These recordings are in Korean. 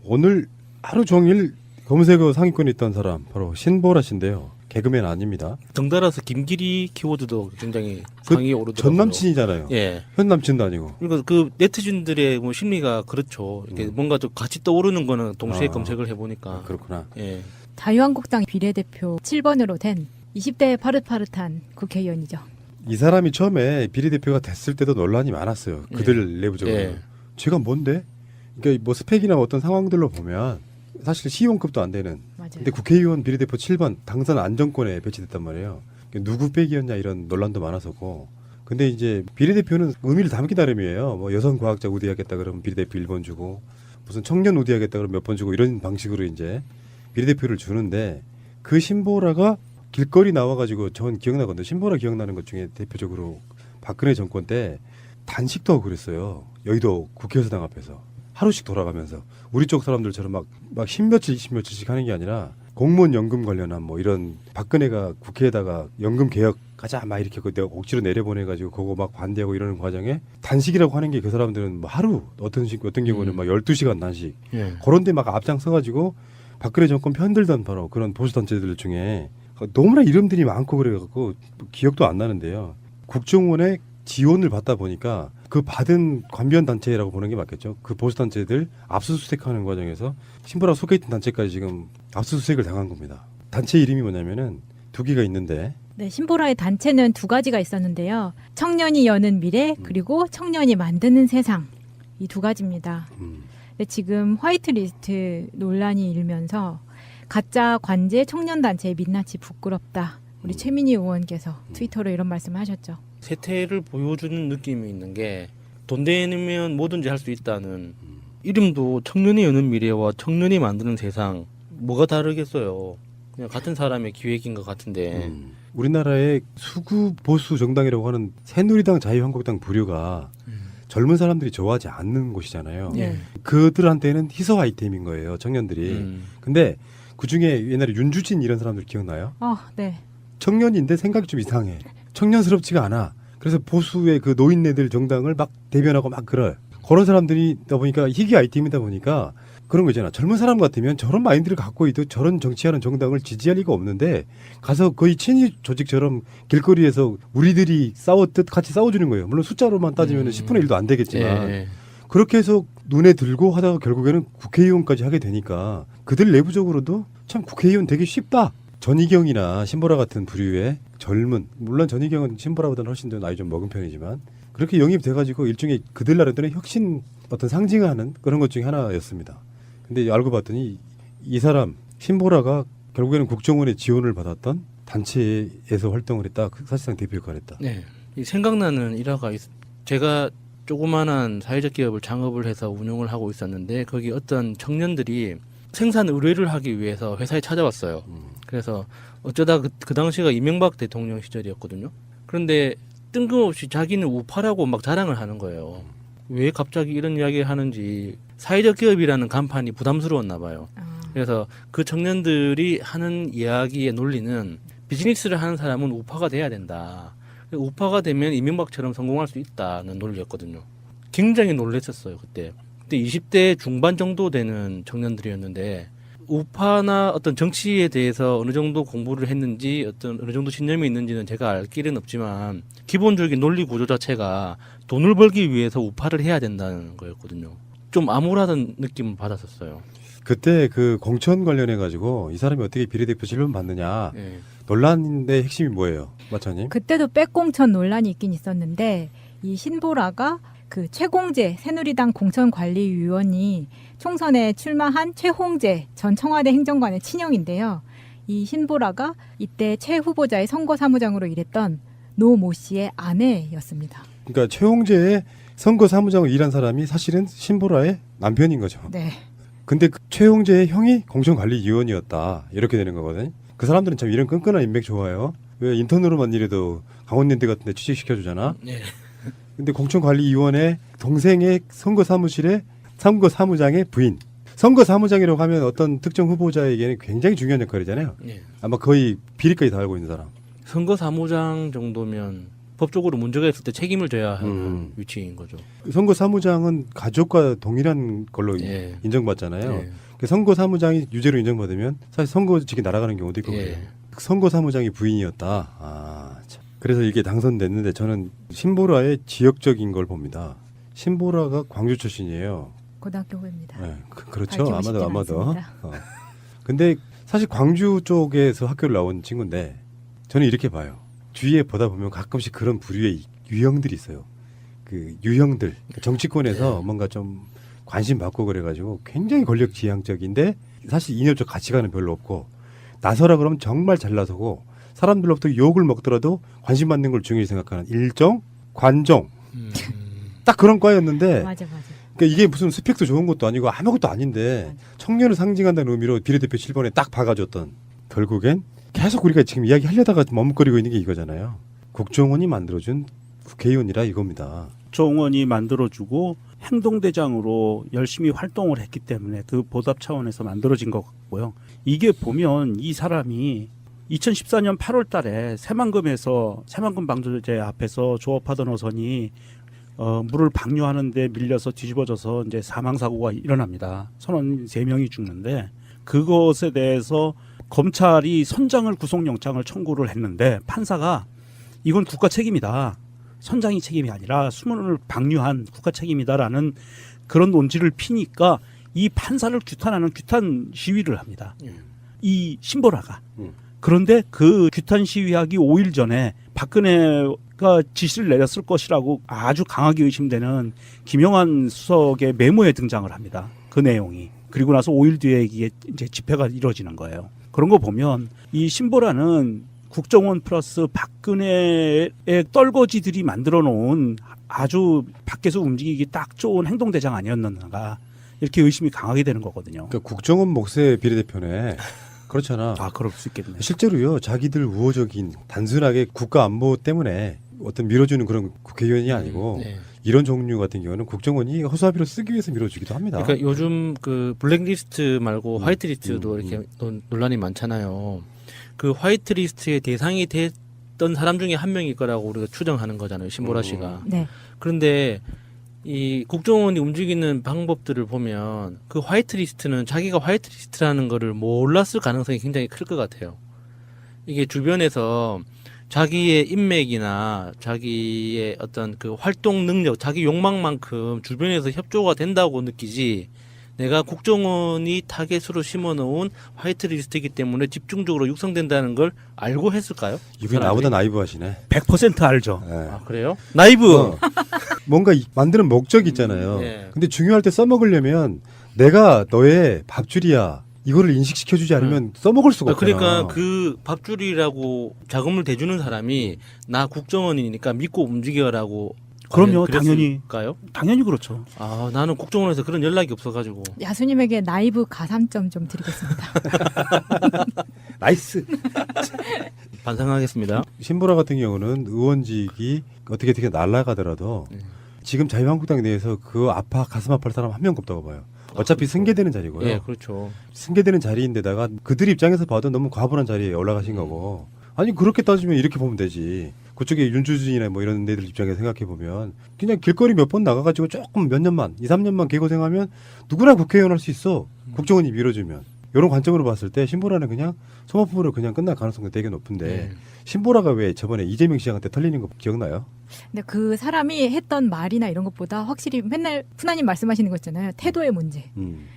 오늘 하루 종일 검색어 상위권에 있던 사람 바로 신보라 씨인데요. 개그맨 아닙니다. 덩달아서 김기리 키워드도 굉장히 그 상위에 오르더라고요. 전 남친이잖아요. 예. 현 남친도 아니고. 그러니까 그 네티즌들의 뭐 심리가 그렇죠. 이게 뭔가 좀 같이 떠오르는 거는 동시에 아. 검색을 해보니까. 그렇구나. 예. 자유한국당 비례대표 7번으로 된 20대의 파릇파릇한 국회의원이죠. 이 사람이 처음에 비례대표가 됐을 때도 논란이 많았어요. 그들 내부적으로. 예. 제가 뭔데? 그러니까 뭐 스펙이나 어떤 상황들로 보면 사실 시의원급도 안 되는. 맞아요. 근데 국회의원 비례대표 7번 당선 안정권에 배치됐단 말이에요. 누구 빽이었냐 이런 논란도 많았었고. 근데 이제 비례대표는 의미를 담기 나름이에요. 뭐 여성 과학자 우대하겠다 그러면 비례대표 1번 주고 무슨 청년 우대하겠다 그러면 몇 번 주고 이런 방식으로 이제 비례대표를 주는데 그 신보라가 길거리 나와가지고 전 기억나거든요. 신보라 기억나는 것 중에 대표적으로 박근혜 정권 때 단식도 하고 그랬어요. 여의도 국회의사당 앞에서 하루씩 돌아가면서 우리 쪽 사람들처럼 막 10며칠 20며칠씩 하는 게 아니라 공무원 연금 관련한 뭐 이런 박근혜가 국회에다가 연금 개혁 가자 막 이렇게 내가 억지로 내려보내가지고 그거 막 반대하고 이러는 과정에 단식이라고 하는 게 그 사람들은 뭐 하루 어떤 경우는 막 12시간 단식 예. 그런데 막 앞장서가지고 박근혜 정권 편들던 바로 그런 보수단체들 중에 너무나 이름들이 많고 그래갖고 기억도 안 나는데요. 국정원의 지원을 받다 보니까 그 받은 관변 단체라고 보는 게 맞겠죠. 그 보수단체들 압수수색하는 과정에서 신보라 속해 있던 단체까지 지금 압수수색을 당한 겁니다. 단체 이름이 뭐냐면은 두 개가 있는데 네, 신보라의 단체는 두 가지가 있었는데요. 청년이 여는 미래 그리고 청년이 만드는 세상 이 두 가지입니다. 근데 지금 화이트리스트 논란이 일면서 가짜 관제 청년단체의 민낯이 부끄럽다. 우리 최민희 의원께서 트위터로 이런 말씀을 하셨죠. 세태를 보여주는 느낌이 있는 게 돈 되면 뭐든지 할 수 있다는 이름도 청년이 여는 미래와 청년이 만드는 세상 뭐가 다르겠어요. 그냥 같은 사람의 기획인 것 같은데 우리나라의 수구 보수 정당이라고 하는 새누리당 자유한국당 부류가 젊은 사람들이 좋아하지 않는 곳이잖아요. 예. 그들한테는 희소 아이템인 거예요. 청년들이. 근데 그중에 옛날에 윤주진 이런 사람들 기억나요? 네. 청년인데 생각이 좀 이상해. 청년스럽지가 않아. 그래서 보수의 그 노인네들 정당을 막 대변하고 막 그럴. 그런 사람들이다 보니까 희귀 아이템이다 보니까 그런 거 있잖아. 젊은 사람 같으면 저런 마인드를 갖고 있도 저런 정치하는 정당을 지지할 리가 없는데 가서 거의 친위 조직처럼 길거리에서 우리들이 싸웠듯 같이 싸워주는 거예요. 물론 숫자로만 따지면 10분의 1도 안 되겠지만 예. 그렇게 해서 눈에 들고 하다가 결국에는 국회의원까지 하게 되니까 그들 내부적으로도 참 국회의원 되기 쉽다. 전희경이나 신보라 같은 부류의 젊은 물론 전희경은 신보라보다는 훨씬 더 나이 좀 먹은 편이지만 그렇게 영입돼가지고 일종의 그들 나름대로 혁신 어떤 상징하는 그런 것 중에 하나였습니다. 근데 알고 봤더니 이 사람 신보라가 결국에는 국정원의 지원을 받았던 단체에서 활동을 했다. 사실상 대표 역할을 했다. 네. 이 생각나는 일화가 제가 조그마한 사회적 기업을 창업을 해서 운영을 하고 있었는데 거기 어떤 청년들이 생산 의뢰를 하기 위해서 회사에 찾아왔어요. 그래서 어쩌다 그 당시가 이명박 대통령 시절이었거든요. 그런데 뜬금없이 자기는 우파라고 막 자랑을 하는 거예요. 왜 갑자기 이런 이야기를 하는지 사회적 기업이라는 간판이 부담스러웠나 봐요. 그래서 그 청년들이 하는 이야기의 논리는 비즈니스를 하는 사람은 우파가 돼야 된다. 우파가 되면 이명박처럼 성공할 수 있다는 논리였거든요. 굉장히 놀랐었어요 그때. 그때 20대 중반 정도 되는 청년들이었는데 우파나 어떤 정치에 대해서 어느 정도 공부를 했는지 어떤 어느 정도 신념이 있는지는 제가 알 길은 없지만 기본적인 논리 구조 자체가 돈을 벌기 위해서 우파를 해야 된다는 거였거든요. 좀 암울하던 느낌을 받았었어요. 그때 그 공천 관련해 가지고 이 사람이 어떻게 비례대표 질문 받느냐 예. 논란인데 핵심이 뭐예요, 마차님? 그때도 백공천 논란이 있긴 있었는데 이 신보라가 그 최공재 새누리당 공천관리위원이 총선에 출마한 최홍재 전 청와대 행정관의 친형인데요. 이 신보라가 이때 최 후보자의 선거사무장으로 일했던 노 모 씨의 아내였습니다. 그러니까 최홍재의 선거 사무장을 일한 사람이 사실은 신보라의 남편인 거죠. 네. 근데 그 최홍재의 형이 공천관리위원이었다. 이렇게 되는 거거든요. 그 사람들은 참 이런 끈끈한 인맥 좋아요. 왜 인턴으로만 일해도 강원랜드 같은 데 취직시켜주잖아. 예. 근데 공천관리위원회 동생의 선거사무실의 선거사무장의 부인. 선거사무장이라고 하면 어떤 특정 후보자에게는 굉장히 중요한 역할이잖아요. 예. 아마 거의 비리까지 다 알고 있는 사람. 선거사무장 정도면 법적으로 문제가 있을 때 책임을 져야 하는 위치인 거죠. 선거사무장은 가족과 동일한 걸로 예. 인정받잖아요. 예. 선거사무장이 유죄로 인정받으면 사실 선거직이 날아가는 경우도 있고 그래요. 예. 선거사무장이 부인이었다. 아, 참. 그래서 이게 당선됐는데 저는 신보라의 지역적인 걸 봅니다. 신보라가 광주 출신이에요. 고등학교 후배입니다. 네, 그렇죠. 밝히고 싶진 아마도. 않습니다. 근데 사실 광주 쪽에서 학교를 나온 친구인데 저는 이렇게 봐요. 주위에 보다 보면 가끔씩 그런 부류의 유형들이 있어요. 그 유형들 그러니까 정치권에서 뭔가 좀 관심 받고 그래가지고 굉장히 권력 지향적인데 사실 이념적 가치관은 별로 없고 나서라 그러면 정말 잘 나서고 사람들로부터 욕을 먹더라도 관심 받는 걸 중요히 생각하는 일정 관종 딱 그런 과였는데 맞아. 그러니까 이게 무슨 스펙도 좋은 것도 아니고 아무것도 아닌데 청년을 상징한다는 의미로 비례대표 7번에 딱 박아줬던 결국엔 계속 우리가 지금 이야기하려다가 머뭇거리고 있는 게 이거잖아요. 국정원이 만들어준 국회의원이라 이겁니다. 국정원이 만들어주고 행동대장으로 열심히 활동을 했기 때문에 그 보답 차원에서 만들어진 것 같고요. 이게 보면 이 사람이 2014년 8월 달에 새만금에서 새만금 방조제 앞에서 조업하던 어선이 물을 방류하는데 밀려서 뒤집어져서 이제 사망사고가 일어납니다. 선원 3명이 죽는데 그것에 대해서 검찰이 선장을 구속영장을 청구를 했는데 판사가 이건 국가 책임이다. 선장이 책임이 아니라 수문을 방류한 국가 책임이다라는 그런 논지를 피니까 이 판사를 규탄하는 규탄 시위를 합니다. 이 신보라가. 그런데 그 규탄 시위하기 5일 전에 박근혜가 지시를 내렸을 것이라고 아주 강하게 의심되는 김영환 수석의 메모에 등장을 합니다. 그 내용이. 그리고 나서 5일 뒤에 이게 이제 집회가 이루어지는 거예요. 그런 거 보면 이 신보라는 국정원 플러스 박근혜의 떨거지들이 만들어 놓은 아주 밖에서 움직이기 딱 좋은 행동대장 아니었는가 이렇게 의심이 강하게 되는 거거든요. 그러니까 국정원 목세 비례대표네. 그렇잖아. 아, 그럴 수 있겠네. 실제로요. 자기들 우호적인 단순하게 국가 안보 때문에 어떤 밀어주는 그런 국회의원이 아니고 네. 이런 종류 같은 경우는 국정원이 허수아비로 쓰기 위해서 밀어주기도 합니다. 그러니까 요즘 그 블랙리스트 말고 화이트리스트도 이렇게 논란이 많잖아요. 그 화이트리스트의 대상이 됐던 사람 중에 한 명일 거라고 우리가 추정하는 거잖아요. 신보라 씨가. 네. 그런데 이 국정원이 움직이는 방법들을 보면 그 화이트리스트는 자기가 화이트리스트라는 거를 몰랐을 가능성이 굉장히 클 것 같아요. 이게 주변에서 자기의 인맥이나 자기의 어떤 그 활동 능력, 자기 욕망만큼 주변에서 협조가 된다고 느끼지 내가 국정원이 타겟으로 심어놓은 화이트리스트이기 때문에 집중적으로 육성된다는 걸 알고 했을까요? 이분이 나보다 나이브 하시네. 100% 알죠. 네. 아 그래요? 나이브. 뭔가 만드는 목적이 있잖아요. 네. 근데 중요할 때 써먹으려면 내가 너의 밥줄이야. 이거를 인식시켜주지 않으면 써먹을 수가 없잖아. 그러니까 그 밥줄이라고 자금을 대주는 사람이 나 국정원이니까 믿고 움직여라고. 그럼요, 그랬을까요? 당연히 그렇죠. 아 나는 국정원에서 그런 연락이 없어가지고. 야수님에게 나이브 가산점 좀 드리겠습니다. 나이스. 반성하겠습니다. 신보라 같은 경우는 의원직이 어떻게 날아가더라도 지금 자유한국당 내에서 그 가슴 아파할 사람 한 명도 없다고 봐요. 어차피 승계되는 자리고요. 예, 그렇죠. 승계되는 자리인데다가 그들 입장에서 봐도 너무 과분한 자리에 올라가신 거고. 아니 그렇게 따지면 이렇게 보면 되지. 그쪽에 윤주진이나 뭐 이런 데들 입장에서 생각해 보면 그냥 길거리 몇 번 나가가지고 조금 몇 년만 2, 3년만 개고생하면 누구나 국회의원 할 수 있어. 국정원이 밀어주면. 이런 관점으로 봤을 때 신보라는 그냥 소모품으로 그냥 끝날 가능성이 되게 높은데 신보라가 왜 저번에 이재명 시장한테 털리는 거 기억나요? 근데 그 사람이 했던 말이나 이런 것보다 확실히 맨날 푸나님 말씀하시는 거 있잖아요. 태도의 문제.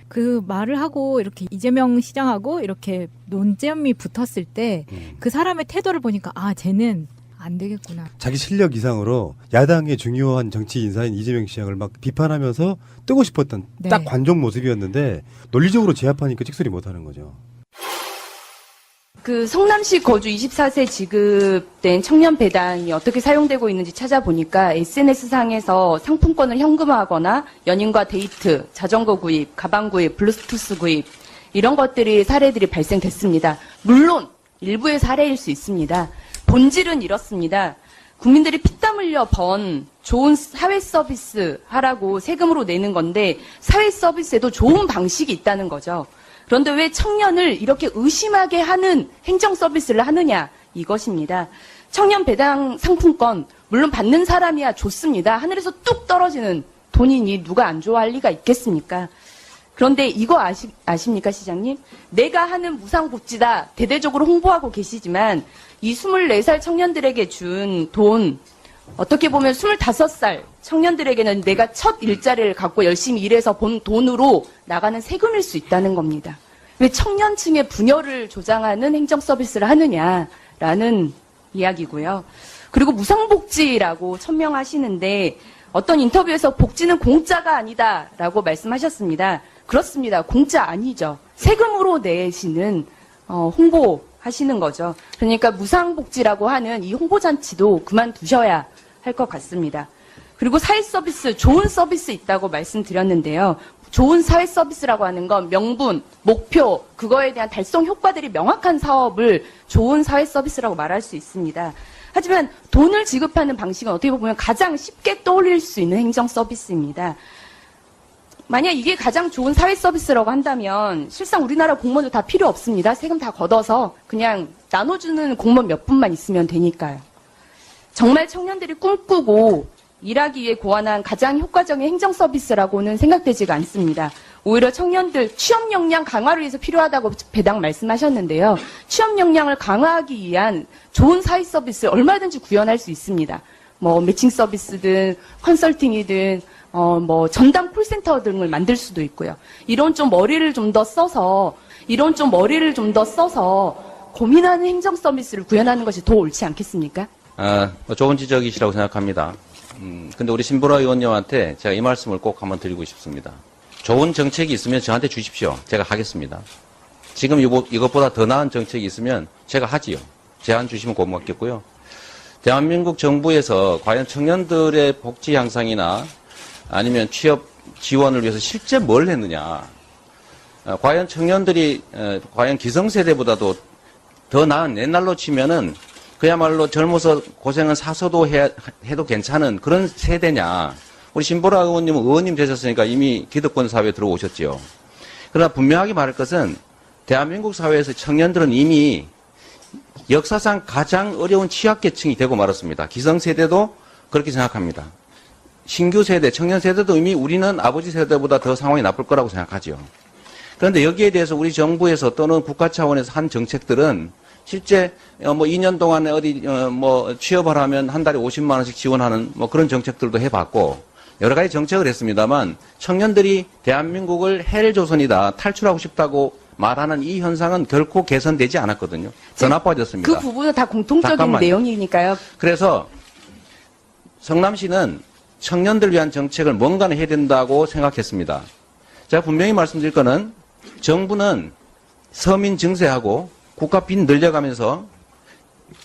그 말을 하고 이렇게 이재명 시장하고 이렇게 논점이 붙었을 때 그 사람의 태도를 보니까 아 쟤는 안 되겠구나. 자기 실력 이상으로 야당의 중요한 정치 인사인 이재명 시장을 막 비판하면서 뜨고 싶었던 네. 딱 관종 모습이었는데 논리적으로 제압하니까 찍소리 못하는 거죠. 그 성남시 거주 24세 지급된 청년 배당이 어떻게 사용되고 있는지 찾아보니까 SNS상에서 상품권을 현금화하거나 연인과 데이트, 자전거 구입, 가방 구입, 블루투스 구입 이런 것들이 사례들이 발생됐습니다. 물론 일부의 사례일 수 있습니다. 본질은 이렇습니다. 국민들이 피땀 흘려 번 좋은 사회 서비스 하라고 세금으로 내는 건데 사회 서비스에도 좋은 방식이 있다는 거죠. 그런데 왜 청년을 이렇게 의심하게 하는 행정 서비스를 하느냐 이것입니다. 청년 배당 상품권 물론 받는 사람이야 좋습니다. 하늘에서 뚝 떨어지는 돈이니 누가 안 좋아할 리가 있겠습니까? 그런데 이거 아십니까, 시장님? 내가 하는 무상복지다 대대적으로 홍보하고 계시지만 이 24살 청년들에게 준 돈, 어떻게 보면 25살 청년들에게는 내가 첫 일자리를 갖고 열심히 일해서 본 돈으로 나가는 세금일 수 있다는 겁니다. 왜 청년층의 분열을 조장하는 행정 서비스를 하느냐라는 이야기고요. 그리고 무상복지라고 천명하시는데 어떤 인터뷰에서 복지는 공짜가 아니다라고 말씀하셨습니다. 그렇습니다. 공짜 아니죠. 세금으로 내시는 홍보하시는 거죠. 그러니까 무상복지라고 하는 이 홍보잔치도 그만두셔야 할 것 같습니다. 그리고 사회서비스, 좋은 서비스 있다고 말씀드렸는데요. 좋은 사회서비스라고 하는 건 명분, 목표, 그거에 대한 달성 효과들이 명확한 사업을 좋은 사회서비스라고 말할 수 있습니다. 하지만 돈을 지급하는 방식은 어떻게 보면 가장 쉽게 떠올릴 수 있는 행정 서비스입니다. 만약 이게 가장 좋은 사회 서비스라고 한다면 실상 우리나라 공무원도 다 필요 없습니다. 세금 다 걷어서 그냥 나눠주는 공무원 몇 분만 있으면 되니까요. 정말 청년들이 꿈꾸고 일하기 위해 고안한 가장 효과적인 행정 서비스라고는 생각되지가 않습니다. 오히려 청년들 취업 역량 강화를 위해서 필요하다고 배당 말씀하셨는데요. 취업 역량을 강화하기 위한 좋은 사회 서비스 얼마든지 구현할 수 있습니다. 뭐 매칭 서비스든 컨설팅이든 뭐 전담 콜센터 등을 만들 수도 있고요. 이런 좀 머리를 좀 더 써서 고민하는 행정 서비스를 구현하는 것이 더 옳지 않겠습니까? 좋은 지적이시라고 생각합니다. 근데 우리 신보라 의원님한테 제가 이 말씀을 꼭 한번 드리고 싶습니다. 좋은 정책이 있으면 저한테 주십시오. 제가 하겠습니다. 지금 이것보다 더 나은 정책이 있으면 제가 하지요. 제안 주시면 고맙겠고요. 대한민국 정부에서 과연 청년들의 복지 향상이나 아니면 취업 지원을 위해서 실제 뭘 했느냐. 과연 청년들이 과연 기성세대보다도 더 나은 옛날로 치면은 그야말로 젊어서 고생은 사서도 해도 괜찮은 그런 세대냐. 우리 신보라 의원님은 의원님 되셨으니까 이미 기득권 사회에 들어오셨지요. 그러나 분명하게 말할 것은 대한민국 사회에서 청년들은 이미 역사상 가장 어려운 취약계층이 되고 말았습니다. 기성세대도 그렇게 생각합니다. 신규 세대, 청년 세대도 이미 우리는 아버지 세대보다 더 상황이 나쁠 거라고 생각하죠. 그런데 여기에 대해서 우리 정부에서 또는 국가 차원에서 한 정책들은 실제 뭐 2년 동안에 어디 뭐 취업을 하면 한 달에 50만 원씩 지원하는 뭐 그런 정책들도 해봤고 여러 가지 정책을 했습니다만 청년들이 대한민국을 헬조선이다 탈출하고 싶다고 말하는 이 현상은 결코 개선되지 않았거든요. 더 나빠졌습니다. 그 부분은 다 공통적인 잠깐만요. 내용이니까요. 그래서 성남시는 청년들 위한 정책을 뭔가는 해야 된다고 생각했습니다. 제가 분명히 말씀드릴 거는 정부는 서민 증세하고 국가 빚 늘려가면서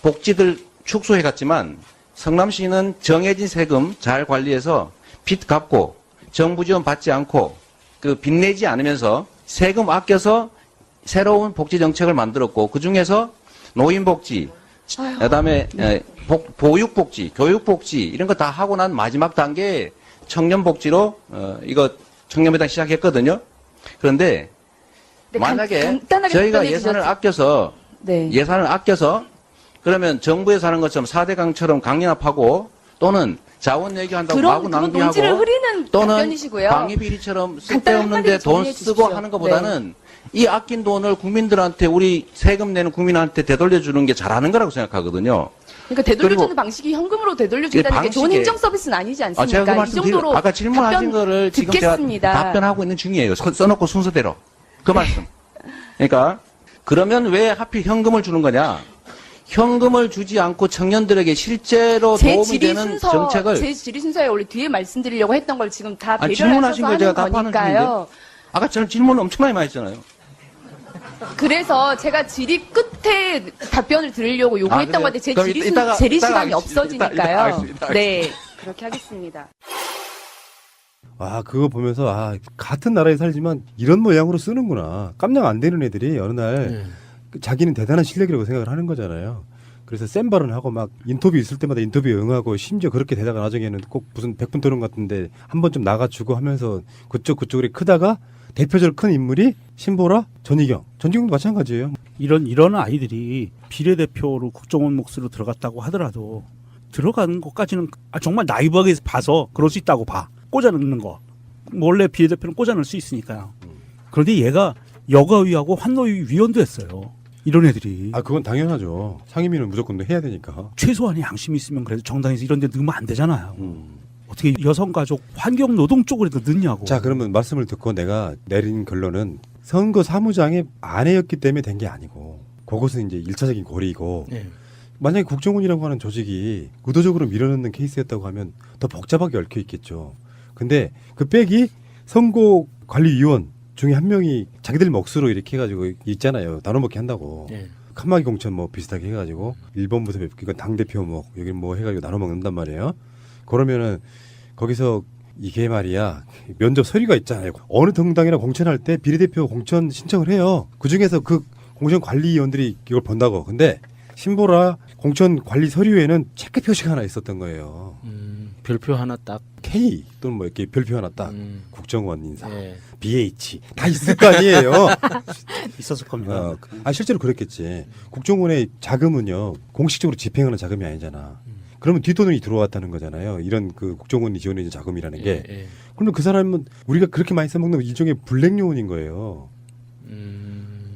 복지들 축소해갔지만 성남시는 정해진 세금 잘 관리해서 빚 갚고 정부 지원 받지 않고 그 빚 내지 않으면서 세금 아껴서 새로운 복지 정책을 만들었고 그중에서 노인복지, 그다음에 보육복지, 교육복지 이런 거 다 하고 난 마지막 단계에 청년복지로 이거 청년배당 시작했거든요. 그런데 만약에 간단하게 저희가 답변해 예산을 주셨죠. 아껴서 네. 예산을 아껴서 그러면 정부에서 하는 것처럼 4대강처럼 강연합하고 또는 자원 얘기한다고 마구 그건 낭비하고 논지를 흐리는 또는 답변이시고요. 방위비리처럼 간단히 쓸데없는데 한마디로 돈 정리해 쓰고 주십시오. 하는 것보다는 이 아낀 돈을 국민들한테 우리 세금 내는 국민한테 되돌려주는 게 잘하는 거라고 생각하거든요. 그러니까 되돌려주는 그리고 방식이 현금으로 되돌려준다는 게 좋은 방식에- 행정 서비스는 아니지 않습니까? 제가 그 이 말씀 정도로 아까 질문하신 답변 거를 지금 듣겠습니다. 제가 답변하고 있는 중이에요. 써놓고 순서대로. 그 말씀. 그러니까 그러면 왜 하필 현금을 주는 거냐? 현금을 주지 않고 청년들에게 실제로 제 도움이 질의 되는 순서, 정책을 제 질의 순서에 원래 뒤에 말씀드리려고 했던 걸 지금 다 아니, 배려를 질문하신 해서 걸 제가 하는 답하는 거니까요. 아까 저는 질문 엄청나게 많이 했잖아요. 그래서 제가 질의 끝에 답변을 드리려고 요구했던 그래요? 건데 제 그럼 질의 이따가 시간이 하겠습니다. 없어지니까요. 알겠습니다. 네, 그렇게 하겠습니다. 그거 보면서 같은 나라에 살지만 이런 모양으로 쓰는구나. 깜냥 안 되는 애들이 어느 날 자기는 대단한 실력이라고 생각을 하는 거잖아요. 그래서 센 발언하고 막 인터뷰 있을 때마다 인터뷰에 응하고 심지어 그렇게 되다가 나중에는 꼭 무슨 백분 토론 같은데 한 번 좀 나가주고 하면서 그쪽으로 크다가 대표적으로 큰 인물이 신보라, 전희경도 마찬가지예요. 이런 아이들이 비례대표로 국정원 몫으로 들어갔다고 하더라도 들어가는 것까지는 정말 나이브하게 봐서 그럴 수 있다고 봐. 꽂아 넣는 거. 원래 비례대표는 꽂아 넣을 수 있으니까요. 그런데 얘가 여가위하고 환노위 위원도 했어요. 이런 애들이. 아, 그건 당연하죠. 상임위는 무조건 해야 되니까. 최소한의 양심이 있으면 그래도 정당에서 이런 데 넣으면 안 되잖아요. 어떻게 여성가족 환경노동 쪽으로도 넣냐고. 자, 그러면 말씀을 듣고 내가 내린 결론은 선거 사무장의 아내였기 때문에 된 게 아니고 그것은 이제 1차적인 고리고 예. 만약에 국정원이라고 하는 조직이 의도적으로 밀어넣는 케이스였다고 하면 더 복잡하게 얽혀 있겠죠. 근데 그 백이 선거관리위원 중에 한 명이 자기들 몫으로 이렇게 해가지고 있잖아요. 나눠먹기 한다고. 예. 칸막이 공천 뭐 비슷하게 해가지고 1번부터 이거 당대표 뭐 여기 뭐 해가지고 나눠먹는단 말이에요. 그러면은 거기서 이게 말이야 면접 서류가 있잖아요. 어느 정당이나 공천할 때 비례대표 공천 신청을 해요. 그중에서 그 공천관리위원들이 이걸 본다고. 근데 신보라 공천관리 서류에는 체크 표시가 하나 있었던 거예요. 별표 하나 딱. K 또는 뭐 이렇게 별표 하나 딱 국정원 인사 예. BH 다 있을 거 아니에요. 있었을 겁니다. 실제로 그랬겠지. 국정원의 자금은요 공식적으로 집행하는 자금이 아니잖아. 그러면 뒷돈이 들어왔다는 거잖아요. 이런 그 국정원이 지원해준 자금이라는 게. 예. 그러면 그 사람은 우리가 그렇게 많이 써먹는 일종의 블랙 요원인 거예요.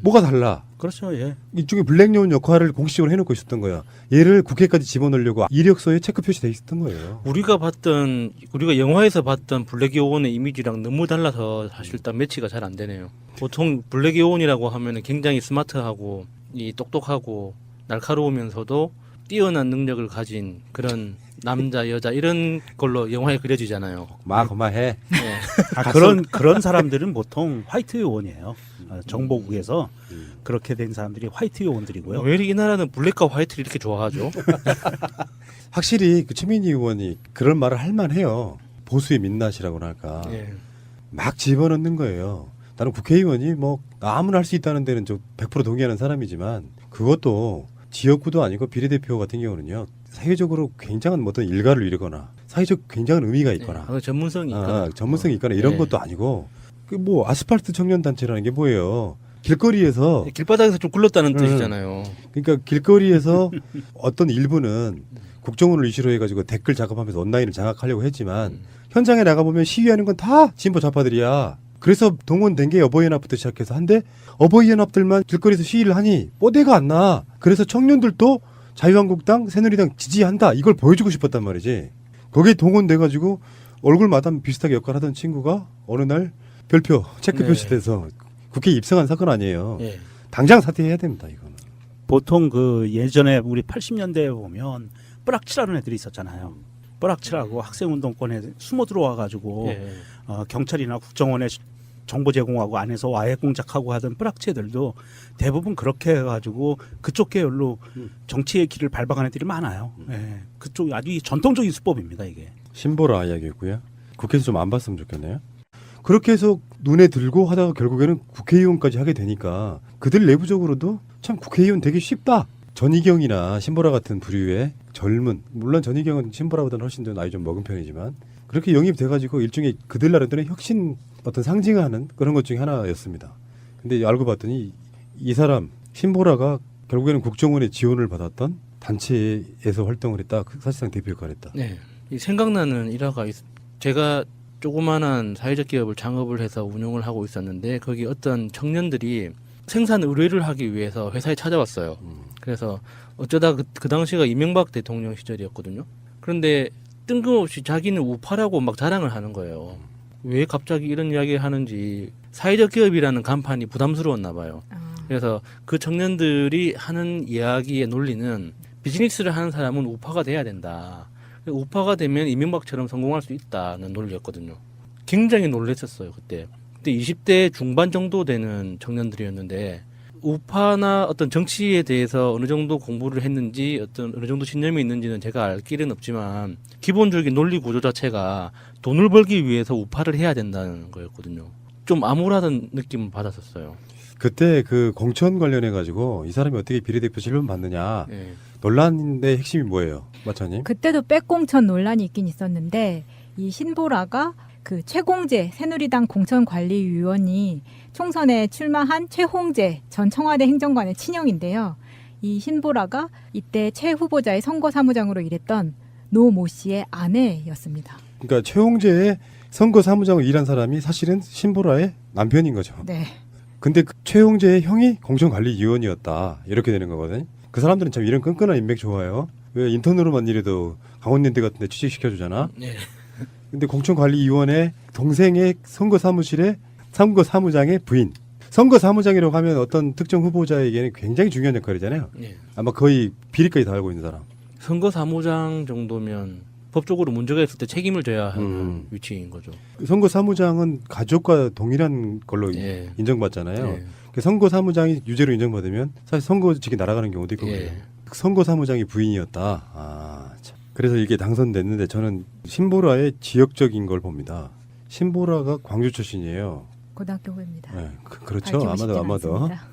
뭐가 달라? 그렇죠. 예. 일종의 블랙 요원 역할을 공식적으로 해놓고 있었던 거야. 얘를 국회까지 집어넣으려고 이력서에 체크 표시돼 있었던 거예요. 우리가 영화에서 봤던 블랙 요원의 이미지랑 너무 달라서 사실 딱 매치가 잘 안 되네요. 보통 블랙 요원이라고 하면은 굉장히 스마트하고 이 똑똑하고 날카로우면서도 뛰어난 능력을 가진 그런 남자 여자 이런 걸로 영화에 그려지잖아요. 그만해. 예. 그런 사람들은 보통 화이트 요원이에요. 정보국에서 그렇게 된 사람들이 화이트 요원들이고요. 왜 이 나라는 블랙과 화이트를 이렇게 좋아하죠? 확실히 그 최민희 의원이 그런 말을 할 만해요. 보수의 민낯이라고나 할까. 예. 막 집어넣는 거예요. 나는 국회의원이 뭐 아무나 할 수 있다는 데는 좀 100% 동의하는 사람이지만 그것도 지역구도 아니고 비례대표 같은 경우는요. 사회적으로 굉장한 어떤 일가를 이루거나 사회적 굉장한 의미가 있거나 전문성이 있거나 전문성이 있거나 이런 네. 것도 아니고 그 뭐 아스팔트 청년단체라는 게 뭐예요. 길거리에서 길바닥에서 좀 굴렀다는 뜻이잖아요. 그러니까 길거리에서 어떤 일부는 국정원을 이슈로 해가지고 댓글 작업하면서 온라인을 장악하려고 했지만 현장에 나가보면 시위하는 건 다 진보 좌파들이야. 그래서 동원된 게 어버이연합부터 시작해서 한데 어버이연합들만 길거리에서 시위를 하니 뽀대가 안 나. 그래서 청년들도 자유한국당, 새누리당 지지한다. 이걸 보여주고 싶었단 말이지. 거기에 동원돼가지고 얼굴마다 비슷하게 역할하던 친구가 어느 날 별표, 체크 네. 표시돼서 국회에 입성한 사건 아니에요. 예. 당장 사퇴해야 됩니다. 이거는. 보통 그 예전에 우리 80년대에 보면 뿌락치라는 애들이 있었잖아요. 뿌락치라고 학생운동권에 숨어 들어와 가지고 예. 경찰이나 국정원에 정보 제공하고 안에서 와해 공작하고 하던 뿌락치 애들도 대부분 그렇게 해가지고 그쪽 계열로 정치의 길을 밟아간 애들이 많아요. 예. 그쪽 아주 전통적인 수법입니다 이게. 신보라 이야기고요. 국회에서 좀 안 봤으면 좋겠네요. 그렇게 해서 눈에 들고 하다가 결국에는 국회의원까지 하게 되니까 그들 내부적으로도 참 국회의원 되기 쉽다. 전희경이나 신보라 같은 부류의 젊은, 물론 전희경은 신보라보다는 훨씬 더 나이 좀 먹은 편이지만 그렇게 영입돼가지고 일종의 그들 나름대로의 혁신 어떤 상징하는 그런 것 중에 하나였습니다. 근데 알고 봤더니 이 사람 신보라가 결국에는 국정원의 지원을 받았던 단체에서 활동을 했다. 사실상 대표 역할을 했다. 네. 이 생각나는 일화가 제가 조그마한 사회적 기업을 창업을 해서 운영을 하고 있었는데 거기 어떤 청년들이 생산 의뢰를 하기 위해서 회사에 찾아왔어요. 그래서 어쩌다 그 당시가 이명박 대통령 시절이었거든요. 그런데 뜬금없이 자기는 우파라고 막 자랑을 하는 거예요. 왜 갑자기 이런 이야기를 하는지 사회적 기업이라는 간판이 부담스러웠나 봐요. 그래서 그 청년들이 하는 이야기의 논리는 비즈니스를 하는 사람은 우파가 돼야 된다. 우파가 되면 이명박처럼 성공할 수 있다는 논리였거든요. 굉장히 놀랐었어요 그때. 그때 20대 중반 정도 되는 청년들이었는데 우파나 어떤 정치에 대해서 어느 정도 공부를 했는지 어떤 어느 정도 신념이 있는지는 제가 알 길은 없지만 기본적인 논리 구조 자체가 돈을 벌기 위해서 우파를 해야 된다는 거였거든요. 좀 암울하다는 느낌을 받았었어요. 그때 그 공천 관련해 가지고 이 사람이 어떻게 비례대표 질문 받느냐 예. 논란인데 핵심이 뭐예요, 마차님? 그때도 백공천 논란이 있긴 있었는데 이 신보라가 그 최공재 새누리당 공천관리위원이 총선에 출마한 최홍재 전 청와대 행정관의 친형인데요. 이 신보라가 이때 최 후보자의 선거사무장으로 일했던 노 모 씨의 아내였습니다. 그러니까 최홍재의 선거 사무장을 일한 사람이 사실은 신보라의 남편인 거죠. 네. 근데 그 최홍재의 형이 공천관리위원이었다. 이렇게 되는 거거든. 그 사람들은 참 이런 끈끈한 인맥 좋아요. 왜 인턴으로만 일해도 강원랜드 같은 데 취직시켜주잖아. 네. 근데 공천관리위원회 동생의 선거사무실의 선거사무장의 부인. 선거사무장이라고 하면 어떤 특정 후보자에게는 굉장히 중요한 역할이잖아요. 네. 아마 거의 비리까지 다 알고 있는 사람. 선거사무장 정도면 법적으로 문제가 있을 때 책임을 져야 하는 음. 위치인 거죠. 선거사무장은 가족과 동일한 걸로 예. 인정받잖아요. 예. 그 선거사무장이 유죄로 인정받으면 사실 선거직이 날아가는 경우도 있거든요. 예. 선거사무장이 부인이었다. 아, 참. 그래서 이게 당선됐는데 저는 신보라의 지역적인 걸 봅니다. 신보라가 광주 출신이에요. 고등학교 후배입니다. 네, 그렇죠. 밝히고 싶진 아마도. 않습니다.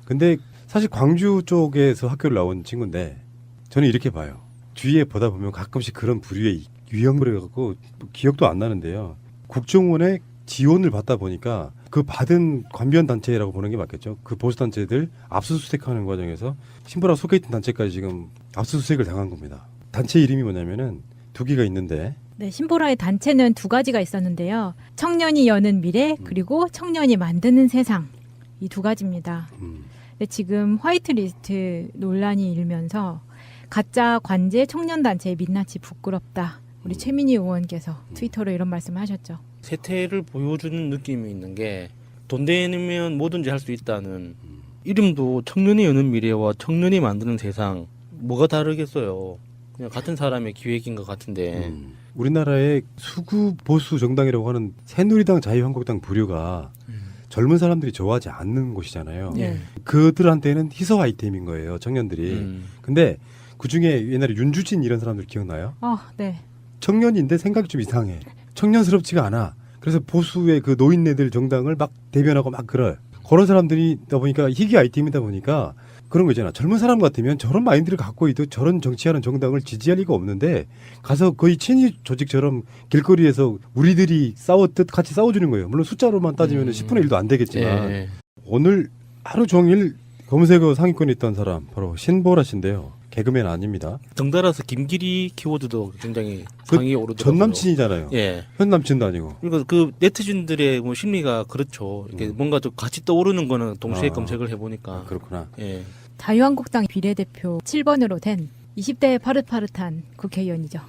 근데 사실 광주 쪽에서 학교를 나온 친구인데 저는 이렇게 봐요. 주위에 보다 보면 가끔씩 그런 부류의 유형을 해갖고 기억도 안 나는데요. 국정원에 지원을 받다 보니까 그 받은 관변 단체라고 보는 게 맞겠죠. 그 보수 단체들 압수수색하는 과정에서 신보라 속해 있던 단체까지 지금 압수수색을 당한 겁니다. 단체 이름이 뭐냐면은 두 개가 있는데 네, 신보라의 단체는 두 가지가 있었는데요. 청년이 여는 미래 그리고 청년이 만드는 세상 이 두 가지입니다. 근데 지금 화이트리스트 논란이 일면서 가짜 관제 청년단체의 민낯이 부끄럽다. 우리 최민희 의원께서 트위터로 이런 말씀을 하셨죠. 세태를 보여주는 느낌이 있는 게 돈 내면 뭐든지 할 수 있다는 이름도 청년이 여는 미래와 청년이 만드는 세상 뭐가 다르겠어요. 그냥 같은 사람의 기획인 것 같은데 우리나라의 수구 보수 정당이라고 하는 새누리당 자유한국당 부류가 젊은 사람들이 좋아하지 않는 곳이잖아요. 네. 그들한테는 희소 아이템인 거예요, 청년들이. 근데 그 중에 옛날에 윤주진 이런 사람들 기억나요? 네. 청년인데 생각이 좀 이상해. 청년스럽지가 않아. 그래서 보수의 그 노인네들 정당을 막 대변하고 막 그럴. 그런 사람들이다 보니까 희귀 아이템이다 보니까 그런 거 있잖아. 젊은 사람 같으면 저런 마인드를 갖고 있도 저런 정치하는 정당을 지지할 리가 없는데 가서 거의 친위 조직처럼 길거리에서 우리들이 싸웠듯 같이 싸워주는 거예요. 물론 숫자로만 따지면 10분의 1도 안 되겠지만 예. 오늘 하루 종일 검색어 상위권에 있던 사람 바로 신보라 씨인데요. 개그맨 아닙니다. 덩달아서 김기리 키워드도 굉장히 그 상위에 오르더라고요. 전 남친이잖아요. 예. 현 남친도 아니고. 그러니까 그 네티즌들의 뭐 심리가 그렇죠. 이게 뭔가 좀 같이 떠오르는 거는 동시에 아. 검색을 해보니까. 그렇구나. 예. 자유한국당 비례대표 7번으로 된 20대의 파릇파릇한 국회의원이죠.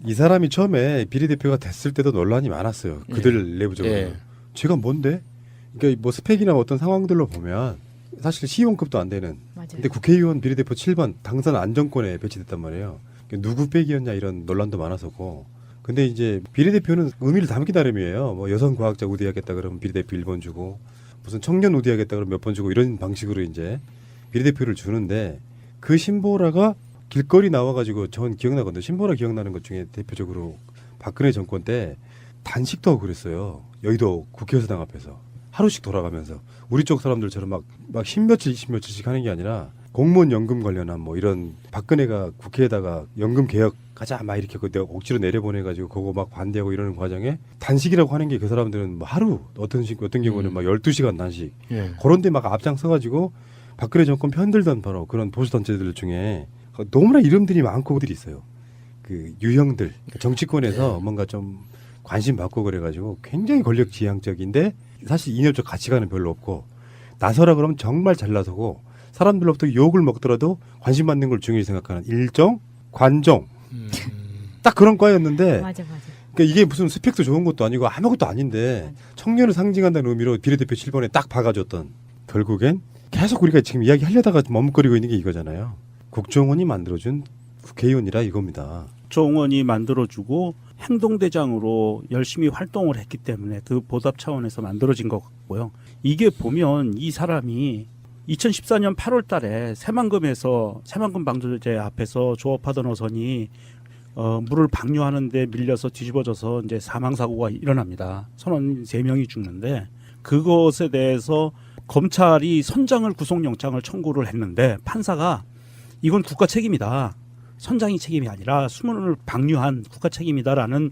이 사람이 처음에 비례대표가 됐을 때도 논란이 많았어요. 그들 내부적으로. 예. 제가 뭔데? 그러니까 뭐 스펙이나 어떤 상황들로 보면 사실 시의원급도 안 되는. 맞아요. 근데 국회의원 비례대표 7번 당선 안정권에 배치됐단 말이에요. 누구 빼기였냐 이런 논란도 많았었고. 근데 이제 비례대표는 의미를 담기 나름이에요. 뭐 여성 과학자 우대하겠다 그러면 비례대표 1번 주고 무슨 청년 우대하겠다 그러면 몇 번 주고 이런 방식으로 이제 비례대표를 주는데 그 신보라가 길거리 나와가지고 전 기억나거든요. 신보라 기억나는 것 중에 대표적으로 박근혜 정권 때 단식도 하고 그랬어요. 여의도 국회의사당 앞에서 하루씩 돌아가면서 우리 쪽 사람들처럼 막 10며칠 20며칠씩 하는 게 아니라 공무원 연금 관련한 뭐 이런 박근혜가 국회에다가 연금 개혁 가자 막 이렇게 내가 억지로 내려보내가지고 그거 막 반대하고 이러는 과정에 단식이라고 하는 게 그 사람들은 뭐 하루 어떤 경우는 막 12시간 단식 예. 그런데 막 앞장서가지고 박근혜 정권 편들던 바로 그런 보수단체들 중에 너무나 이름들이 많고 그들이 있어요. 그 유형들 정치권에서 뭔가 좀 관심 받고 그래가지고 굉장히 권력 지향적인데 사실 이념적 가치관은 별로 없고 나서라 그러면 정말 잘 나서고 사람들로부터 욕을 먹더라도 관심 받는 걸 중요히 생각하는 일정 관종 딱 그런 과였는데 맞아. 그러니까 이게 무슨 스펙도 좋은 것도 아니고 아무것도 아닌데 청년을 상징한다는 의미로 비례대표 7번에 딱 박아줬던 결국엔 계속 우리가 지금 이야기하려다가 머뭇거리고 있는 게 이거잖아요. 국정원이 만들어준 국회의원이라 이겁니다. 국정원이 만들어주고 행동대장으로 열심히 활동을 했기 때문에 그 보답 차원에서 만들어진 것 같고요. 이게 보면 이 사람이 2014년 8월 달에 새만금 방조제 앞에서 조업하던 어선이 물을 방류하는데 밀려서 뒤집어져서 이제 사망사고가 일어납니다. 선원 3명이 죽는데 그것에 대해서 검찰이 선장을 구속영장을 청구를 했는데 판사가 이건 국가 책임이다. 선장이 책임이 아니라 수문을 방류한 국가 책임이다라는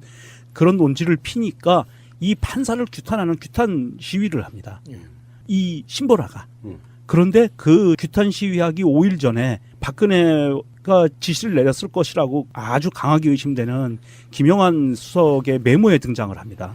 그런 논지를 피니까 이 판사를 규탄하는 규탄 시위를 합니다. 이 신보라가. 그런데 그 규탄 시위하기 5일 전에 박근혜가 지시를 내렸을 것이라고 아주 강하게 의심되는 김영한 수석의 메모에 등장을 합니다.